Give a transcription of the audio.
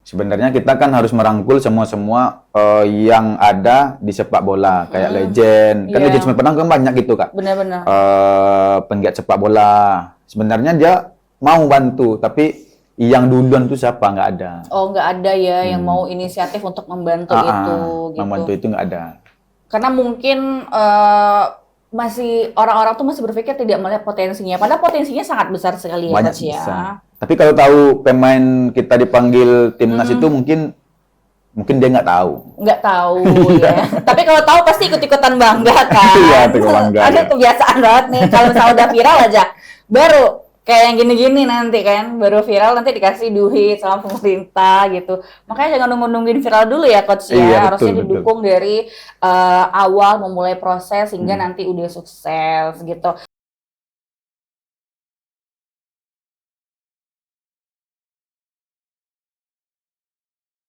sebenarnya kita kan harus merangkul semua yang ada di sepak bola, kayak legend. Kan legend Semen Padang kan banyak gitu, Kak. Benar-benar. Penggiat sepak bola. Sebenarnya dia mau bantu, tapi yang duluan tuh siapa? Nggak ada. Oh, nggak ada ya yang mau inisiatif untuk membantu itu, gitu. Membantu itu nggak ada. Karena mungkin masih orang-orang tuh masih berpikir tidak melihat potensinya. Padahal potensinya sangat besar sekali ya, Banyak Coach ya. besar. Tapi kalau tahu pemain kita dipanggil timnas itu mungkin dia nggak tahu. Nggak tahu ya. Tapi kalau tahu pasti ikut-ikutan bangga kan. Iya, ikut bangga. Ada kebiasaan banget nih. Kalau misalnya udah viral aja, baru kayak yang gini-gini nanti kan, baru viral nanti dikasih duit sama pemerintah gitu. Makanya jangan nunggu-nungguin viral dulu ya, Coach ya. Iya, Harusnya betul. didukung dari awal memulai proses hingga nanti udah sukses gitu.